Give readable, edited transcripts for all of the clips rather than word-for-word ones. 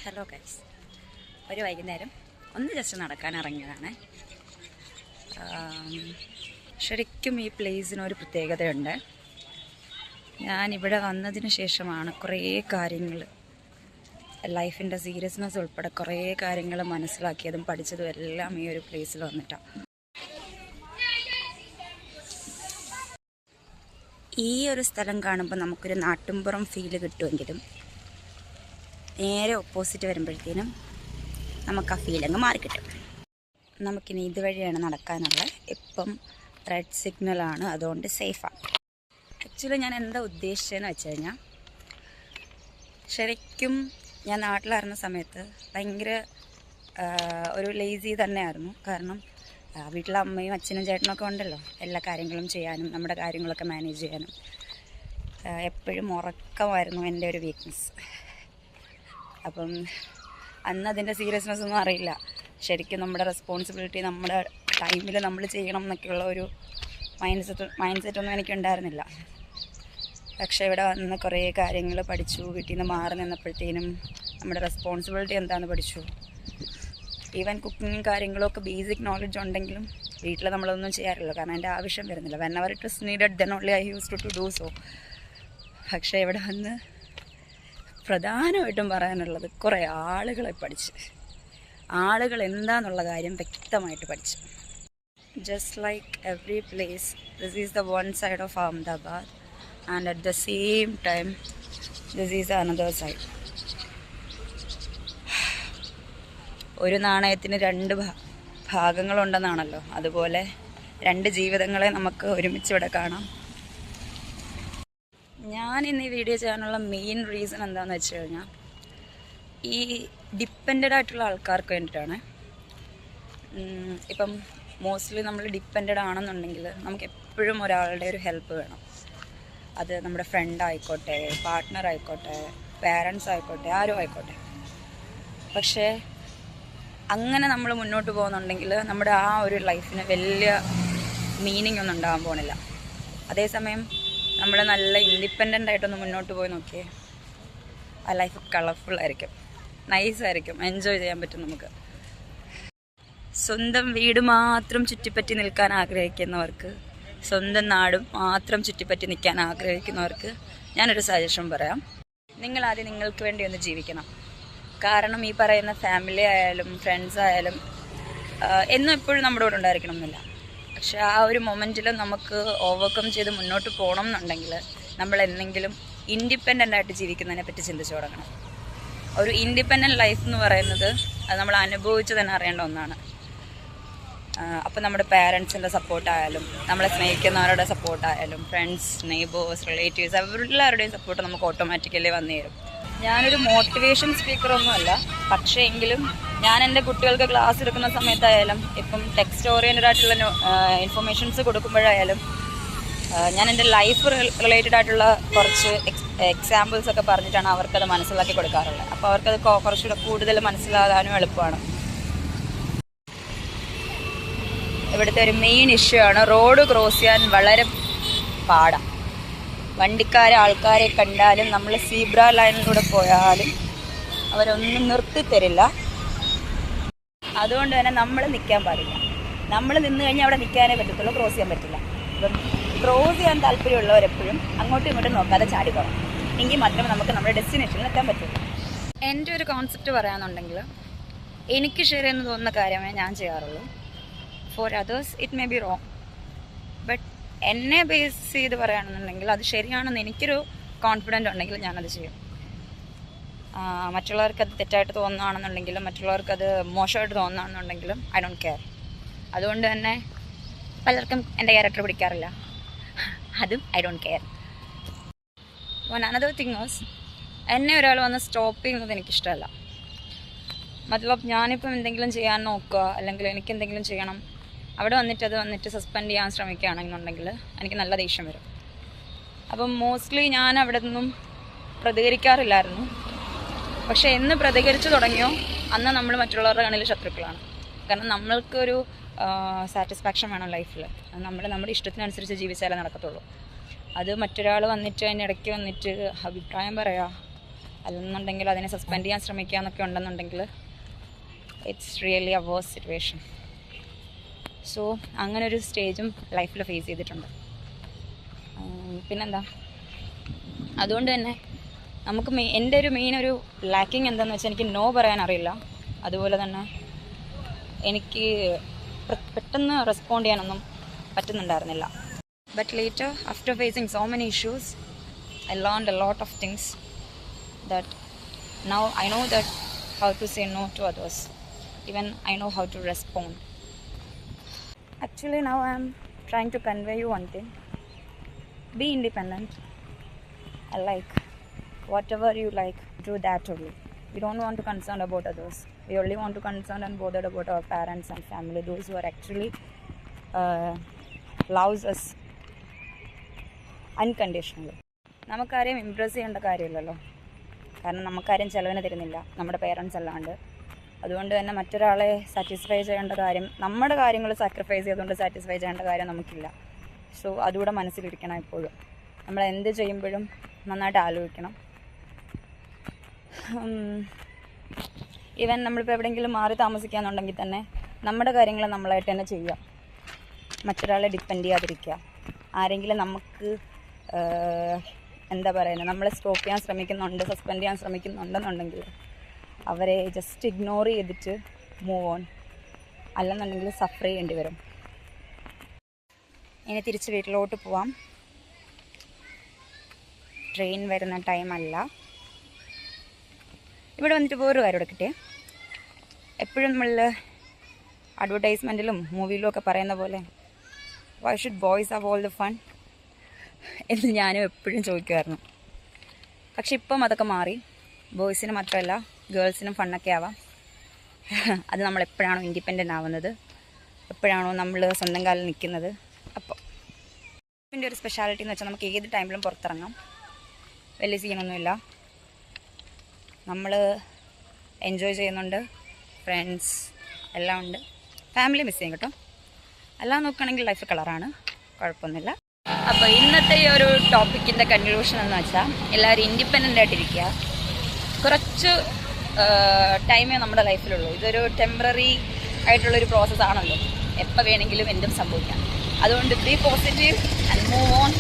Hello guys, ഒരു വൈകുന്നേരം ഒന്ന് ജസ്റ്റ് നടക്കാൻ ഇറങ്ങിയതാണ്. ശരിക്കും ഈ പ്ലേസിനൊരു പ്രത്യേകതയുണ്ട്. ഞാനിവിടെ വന്നതിന് ശേഷമാണ് കുറേ കാര്യങ്ങൾ, ലൈഫിൻ്റെ സീരിയസ്നെസ് ഉൾപ്പെടെ കുറേ കാര്യങ്ങൾ മനസ്സിലാക്കിയതും പഠിച്ചതും എല്ലാം ഈ ഒരു പ്ലേസിൽ വന്നിട്ടാണ്. ഈ ഒരു സ്ഥലം കാണുമ്പോൾ നമുക്കൊരു നാട്ടുമ്പുറം ഫീല് കിട്ടുമെങ്കിലും നേരെ ഓപ്പോസിറ്റ് വരുമ്പോഴത്തേനും നമുക്ക് ആ ഫീലങ്ങ് മാറിക്കിട്ടും. നമുക്കിനി ഇതുവഴിയാണ് നടക്കാനുള്ളത്. ഇപ്പം റെഡ് സിഗ്നലാണ്, അതുകൊണ്ട് സേഫാണ്. ആക്ച്വലി ഞാൻ എന്താ ഉദ്ദേശിച്ചതെന്ന് വെച്ച് കഴിഞ്ഞാൽ, ശരിക്കും ഞാൻ നാട്ടിലിറങ്ങുന്ന സമയത്ത് ഭയങ്കര ഒരു ലേസി തന്നെയായിരുന്നു. കാരണം വീട്ടിലെ അമ്മയും അച്ഛനും ചേട്ടനൊക്കെ ഉണ്ടല്ലോ, എല്ലാ കാര്യങ്ങളും ചെയ്യാനും നമ്മുടെ കാര്യങ്ങളൊക്കെ മാനേജ് ചെയ്യാനും. എപ്പോഴും ഉറക്കമായിരുന്നു എൻ്റെ ഒരു വീക്ക്നെസ്. അപ്പം അന്ന് അതിൻ്റെ സീരിയസ്നെസ് ഒന്നും അറിയില്ല. ശരിക്കും നമ്മുടെ റെസ്പോൺസിബിലിറ്റി നമ്മുടെ ടൈമിൽ നമ്മൾ ചെയ്യണം എന്നൊക്കെയുള്ള ഒരു മൈൻഡ് സെറ്റൊന്നും എനിക്കുണ്ടായിരുന്നില്ല. പക്ഷേ ഇവിടെ വന്ന് കുറേ കാര്യങ്ങൾ പഠിച്ചു. വീട്ടിൽ നിന്ന് മാറി നിന്നപ്പോഴത്തേനും നമ്മുടെ റെസ്പോൺസിബിലിറ്റി എന്താണെന്ന് പഠിച്ചു. ഈവൻ കുക്കിങ്ങും കാര്യങ്ങളൊക്കെ ബേസിക് നോളജ് ഉണ്ടെങ്കിലും വീട്ടിൽ നമ്മളൊന്നും ചെയ്യാറില്ല, കാരണം അതിൻ്റെ ആവശ്യം വരുന്നില്ല. Whenever it is needed then only I used to do so. പക്ഷേ ഇവിടെ വന്ന് പ്രധാനമായിട്ടും പറയാനുള്ളത് കുറേ ആളുകളെ പഠിച്ച്, ആളുകൾ എന്താണെന്നുള്ള കാര്യം വ്യക്തമായിട്ട് പഠിച്ചു. Just like every place, this is the one side of Ahmedabad and at the same time this is another side. ഒരു നാണയത്തിന് രണ്ട് ഭാഗങ്ങളുണ്ടെന്നാണല്ലോ, അതുപോലെ രണ്ട് ജീവിതങ്ങളെ നമുക്ക് ഒരുമിച്ച് ഇവിടെ കാണാം. ഞാൻ ഇന്ന് ഈ വീഡിയോ ചെയ്യാനുള്ള മെയിൻ റീസൺ എന്താണെന്ന് വെച്ച് കഴിഞ്ഞാൽ, ഈ ഡിപ്പെൻഡഡ് ആയിട്ടുള്ള ആൾക്കാർക്ക് വേണ്ടിയിട്ടാണ്. ഇപ്പം മോസ്റ്റ്ലി നമ്മൾ ഡിപ്പെൻഡഡ് ആണെന്നുണ്ടെങ്കിൽ നമുക്ക് എപ്പോഴും ഒരാളുടെ ഒരു ഹെൽപ്പ് വേണം. അത് നമ്മുടെ ഫ്രണ്ട് ആയിക്കോട്ടെ, പാർട്ട്ണർ ആയിക്കോട്ടെ, പേരൻസ് ആയിക്കോട്ടെ, ആരും ആയിക്കോട്ടെ. പക്ഷേ അങ്ങനെ നമ്മൾ മുന്നോട്ട് പോകുന്നുണ്ടെങ്കിൽ നമ്മുടെ ആ ഒരു ലൈഫിന് വലിയ മീനിങ് ഒന്നും ഉണ്ടാകാൻ പോണില്ല. അതേസമയം നമ്മൾ നല്ല ഇൻഡിപെൻഡൻ്റ് ആയിട്ടൊന്ന് മുന്നോട്ട് പോയി നോക്കിയേ, ആ ലൈഫ് കളർഫുള്ളായിരിക്കും, നൈസായിരിക്കും, എൻജോയ് ചെയ്യാൻ പറ്റും നമുക്ക്. സ്വന്തം വീട് മാത്രം ചുറ്റിപ്പറ്റി നിൽക്കാൻ ആഗ്രഹിക്കുന്നവർക്ക്, സ്വന്തം നാടും മാത്രം ചുറ്റിപ്പറ്റി നിൽക്കാൻ ആഗ്രഹിക്കുന്നവർക്ക് ഞാനൊരു സജഷൻ പറയാം. നിങ്ങളാദ്യം നിങ്ങൾക്ക് വേണ്ടി ഒന്ന് ജീവിക്കണം. കാരണം ഈ പറയുന്ന ഫാമിലി ആയാലും ഫ്രണ്ട്സ് ആയാലും എന്നും എപ്പോഴും നമ്മുടെ കൂടെ ഉണ്ടായിരിക്കണം എന്നില്ല. പക്ഷെ ആ ഒരു മൊമെൻറ്റിൽ നമുക്ക് ഓവർകം ചെയ്ത് മുന്നോട്ട് പോകണം എന്നുണ്ടെങ്കിൽ നമ്മൾ എന്തെങ്കിലും ഇൻഡിപെൻഡൻ്റ് ആയിട്ട് ജീവിക്കുന്നതിനെ പറ്റി ചിന്തിച്ചു തുടങ്ങണം. ഒരു ഇൻഡിപെൻഡൻറ്റ് ലൈഫ് എന്ന് പറയുന്നത് അത് നമ്മൾ അനുഭവിച്ച് തന്നെ അറിയേണ്ട ഒന്നാണ്. അപ്പോൾ നമ്മുടെ പേരൻസിൻ്റെ സപ്പോർട്ടായാലും, നമ്മളെ സ്നേഹിക്കുന്നവരുടെ സപ്പോർട്ടായാലും, ഫ്രണ്ട്സ്, നെയ്ബേഴ്സ്, റിലേറ്റീവ്സ്, എല്ലാവരുടെയും സപ്പോർട്ട് നമുക്ക് ഓട്ടോമാറ്റിക്കലി വന്നു തരും. ഞാനൊരു മോട്ടിവേഷൻ സ്പീക്കറൊന്നുമല്ല, പക്ഷേ എങ്കിലും ഞാൻ എൻ്റെ കുട്ടികൾക്ക് ക്ലാസ് എടുക്കുന്ന സമയത്തായാലും, ഇപ്പം ടെക്സ്റ്റ് ഓറിയൻറ്റഡ് ആയിട്ടുള്ള ഇൻഫർമേഷൻസ് കൊടുക്കുമ്പോഴായാലും, ഞാൻ എൻ്റെ ലൈഫ് റിലേറ്റഡ് ആയിട്ടുള്ള കുറച്ച് എക്സാമ്പിൾസ് ഒക്കെ പറഞ്ഞിട്ടാണ് അവർക്കത് മനസ്സിലാക്കി കൊടുക്കാറുള്ളത്. അപ്പോൾ അവർക്കത് കുറച്ചുകൂടെ കൂടുതൽ മനസ്സിലാകാനും എളുപ്പമാണ്. ഇവിടുത്തെ ഒരു മെയിൻ ഇഷ്യൂ ആണ് റോഡ് ക്രോസ് ചെയ്യാൻ വളരെ പാടാണ്. വണ്ടിക്കാരെ ആൾക്കാരെ കണ്ടാലും നമ്മൾ സീബ്ര ലൈനിലൂടെ പോയാലും അവരൊന്നും നിർത്തിത്തരില്ല. അതുകൊണ്ട് തന്നെ നമ്മൾ നിൽക്കാൻ പാടില്ല. നമ്മൾ നിന്ന് കഴിഞ്ഞാൽ അവിടെ നിൽക്കാനേ പറ്റത്തുള്ളൂ, ക്രോസ് ചെയ്യാൻ പറ്റില്ല. അപ്പം ക്രോസ് ചെയ്യാൻ താല്പര്യമുള്ളവരെപ്പോഴും അങ്ങോട്ടും ഇങ്ങോട്ടും നോക്കാതെ ചാടിപ്പോകണം. എങ്കിൽ മാത്രമേ നമുക്ക് നമ്മുടെ ഡെസ്റ്റിനേഷനിൽ എത്താൻ പറ്റുള്ളൂ. എൻ്റെ ഒരു കോൺസെപ്റ്റ് പറയാമെന്നുണ്ടെങ്കിൽ, എനിക്ക് ശരിയെന്ന് തോന്നുന്ന കാര്യമേ ഞാൻ ചെയ്യാറുള്ളൂ. For others it may be wrong, but എന്നെ ബേസ് ചെയ്ത് പറയുകയാണെന്നുണ്ടെങ്കിൽ അത് ശരിയാണെന്ന് എനിക്കൊരു കോൺഫിഡൻ്റ് ഉണ്ടെങ്കിൽ ഞാനത് ചെയ്യും. മറ്റുള്ളവർക്കത് തെറ്റായിട്ട് തോന്നുകയാണെന്നുണ്ടെങ്കിലും, മറ്റുള്ളവർക്കത് മോശമായിട്ട് തോന്നുകയാണെന്നുണ്ടെങ്കിലും ഐ ഡോണ്ട് കെയർ. അതുകൊണ്ട് തന്നെ പലർക്കും എൻ്റെ ക്യാരക്ടർ പിടിക്കാറില്ല, അതും I don't care. Another thing was, എന്നെ ഒരാൾ വന്ന് സ്റ്റോപ്പ് ചെയ്യുന്നത് എനിക്കിഷ്ടമല്ല. മതലബ് ഞാനിപ്പം എന്തെങ്കിലും ചെയ്യാൻ നോക്കുക, അല്ലെങ്കിൽ എനിക്ക് എന്തെങ്കിലും ചെയ്യണം, അവിടെ വന്നിട്ട് സസ്പെൻഡ് ചെയ്യാൻ ശ്രമിക്കുകയാണെന്നുണ്ടെങ്കിൽ എനിക്ക് നല്ല ദേഷ്യം വരും. അപ്പം മോസ്റ്റ്ലി ഞാൻ അവിടെ നിന്നും പ്രതികരിക്കാറില്ലായിരുന്നു. പക്ഷേ എന്ന് പ്രതികരിച്ചു തുടങ്ങിയോ അന്ന് നമ്മൾ മറ്റുള്ളവരുടെ കണ്ണിൽ ശത്രുക്കളാണ്. കാരണം നമ്മൾക്കൊരു സാറ്റിസ്ഫാക്ഷൻ വേണം ലൈഫിൽ. നമ്മൾ നമ്മുടെ ഇഷ്ടത്തിനനുസരിച്ച് ജീവിച്ചാലേ നടക്കത്തുള്ളൂ. അത് മറ്റൊരാൾ വന്നിട്ട് അതിനിടയ്ക്ക് വന്നിട്ട് അഭിപ്രായം പറയുക, അല്ലെന്നുണ്ടെങ്കിൽ അതിനെ സസ്പെൻഡ് ചെയ്യാൻ ശ്രമിക്കുക എന്നൊക്കെ ഉണ്ടെന്നുണ്ടെങ്കിൽ it's really a worse situation. So അങ്ങനെ ഒരു സ്റ്റേജും ലൈഫിൽ ഫേസ് ചെയ്തിട്ടുണ്ട്. പിന്നെന്താ, അതുകൊണ്ട് തന്നെ നമുക്ക് എൻ്റെ ഒരു മെയിൻ ഒരു ലാക്കിങ് എന്താണെന്ന് വെച്ചാൽ എനിക്ക് നോ പറയാൻ അറിയില്ല. അതുപോലെ തന്നെ എനിക്ക് പെട്ടെന്ന് റെസ്പോണ്ട് ചെയ്യാനൊന്നും പറ്റുന്നുണ്ടായിരുന്നില്ല. But later after facing so many issues I learned a lot of things that now I know that how to say no to others. Even I know how to respond. Actually now I am trying to convey you one thing. Be independent. I like whatever you like, do that only. We don't want to concern about others. We only want to concern and bother about our parents and family, those who are actually loves us unconditionally. നമുക്കാരെയും impress ചെയ്യേണ്ട കാര്യമില്ലല്ലോ, കാരണം നമുക്കാരെയും ചിലവിന് തരുന്നില്ല നമ്മുടെ parents അല്ലാണ്ട്. അതുകൊണ്ട് തന്നെ മറ്റൊരാളെ സാറ്റിസ്ഫൈ ചെയ്യേണ്ട കാര്യം, നമ്മുടെ കാര്യങ്ങൾ സാക്രിഫൈസ് ചെയ്തുകൊണ്ട് സാറ്റിസ്ഫൈ ചെയ്യേണ്ട കാര്യം നമുക്കില്ല. സോ അതുകൂടെ മനസ്സിലിരിക്കണം എപ്പോഴും. നമ്മൾ എന്ത് ചെയ്യുമ്പോഴും നന്നായിട്ട് ആലോചിക്കണം. ഈവൻ നമ്മളിപ്പോൾ എവിടെയെങ്കിലും മാറി താമസിക്കാന്നുണ്ടെങ്കിൽ തന്നെ നമ്മുടെ കാര്യങ്ങൾ നമ്മളായിട്ട് തന്നെ ചെയ്യുക, മറ്റൊരാളെ ഡിപ്പെൻഡ് ചെയ്യാതിരിക്കുക. ആരെങ്കിലും നമുക്ക് എന്താ പറയുന്നത്, നമ്മളെ സ്റ്റോപ്പ് ചെയ്യാൻ ശ്രമിക്കുന്നുണ്ട്, സസ്പെൻഡ് ചെയ്യാൻ ശ്രമിക്കുന്നുണ്ടെന്നുണ്ടെങ്കിൽ അവരെ ജസ്റ്റ് ഇഗ്നോർ ചെയ്തിട്ട് മൂവ് ഓൺ. അല്ലെന്നുണ്ടെങ്കിൽ സഫർ ചെയ്യേണ്ടി വരും. ഇനി തിരിച്ച് വീട്ടിലോട്ട് പോവാം. ട്രെയിൻ വരുന്ന ടൈമല്ല. ഇവിടെ വന്നിട്ട് വേറൊരു കാര്യം കിട്ടിയേ, എപ്പോഴും നമ്മൾ അഡ്വർടൈസ്മെൻറ്റിലും മൂവിയിലും ഒക്കെ പറയുന്ന പോലെ why should boys have all the fun എന്ന് ഞാനും എപ്പോഴും ചോദിക്കുമായിരുന്നു. പക്ഷെ ഇപ്പം അതൊക്കെ മാറി. ബോയ്സിന് മാത്രമല്ല ഗേൾസിനും ഫണ്ണൊക്കെ ആവാം. അത് നമ്മൾ എപ്പോഴാണോ ഇൻഡിപെൻഡൻ്റ് ആവുന്നത്, എപ്പോഴാണോ നമ്മൾ സ്വന്തം കാലിൽ നിൽക്കുന്നത്. അപ്പോൾ ഇതിൻ്റെ ഒരു സ്പെഷ്യാലിറ്റി എന്ന് വെച്ചാൽ നമുക്ക് ഏത് ടൈമിലും പുറത്തിറങ്ങാം, വലിയ സീനൊന്നുമില്ല. നമ്മൾ എൻജോയ് ചെയ്യുന്നുണ്ട്, ഫ്രണ്ട്സ് എല്ലാം ഉണ്ട്. ഫാമിലി മിസ് ചെയ്യും കേട്ടോ. എല്ലാം നോക്കുകയാണെങ്കിൽ ലൈഫ് കളറാണ്, കുഴപ്പമൊന്നുമില്ല. അപ്പോൾ ഇന്നത്തെ ഈ ഒരു ടോപ്പിക്കിൻ്റെ കൺക്ലൂഷൻ എന്ന് വെച്ചാൽ എല്ലാവരും ഇൻഡിപെൻഡൻ്റ് ആയിട്ടിരിക്കുക. കുറച്ച് ടൈമേ നമ്മുടെ ലൈഫിലുള്ളൂ. ഇതൊരു ടെമ്പററി ആയിട്ടുള്ളൊരു പ്രോസസ്സാണല്ലോ, എപ്പോൾ വേണമെങ്കിലും എന്തും സംഭവിക്കാം. അതുകൊണ്ട് B positive and move on.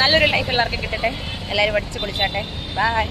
നല്ലൊരു ലൈഫ് എല്ലാവർക്കും കിട്ടട്ടെ. എല്ലാവരും പഠിച്ച് പൊളിച്ചാട്ടെ. ബൈ.